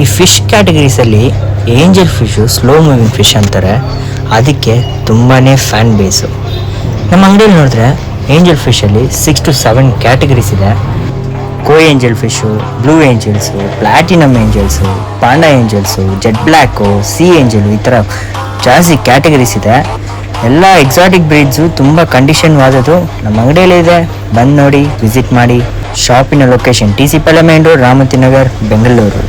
ಈ ಫಿಶ್ ಕ್ಯಾಟಗರೀಸಲ್ಲಿ angel fish slow moving fish ಅಂತಾರೆ. ಅದಕ್ಕೆ ತುಂಬಾ ಫ್ಯಾನ್ ಬೇಸು. ನಮ್ಮ ಅಂಗಡಿಯಲ್ಲಿ ನೋಡಿದ್ರೆ ಏಂಜಲ್ ಫಿಶಲ್ಲಿ 6 to 7 ಕ್ಯಾಟಗರೀಸ್ ಇದೆ. ಕೋ angel fish, blue angels, platinum angels, panda angels, jet black, sea angel, ಈ ಥರ ಜಾಸ್ತಿ ಕ್ಯಾಟಗರೀಸ್ ಇದೆ. ಎಲ್ಲ ಎಕ್ಸಾಟಿಕ್ ಬ್ರೀಡ್ಸು ತುಂಬ ಕಂಡೀಷನ್ವಾದದ್ದು ನಮ್ಮ ಅಂಗಡಿಯಲ್ಲಿ ಇದೆ. ಬಂದು ನೋಡಿ, ವಿಸಿಟ್ ಮಾಡಿ. ಶಾಪಿನ ಲೊಕೇಶನ್ TC ಪಲ್ಲೆ ಮೇನ್ ರೋಡ್, ರಾಮತಿ ನಗರ್, ಬೆಂಗಳೂರು.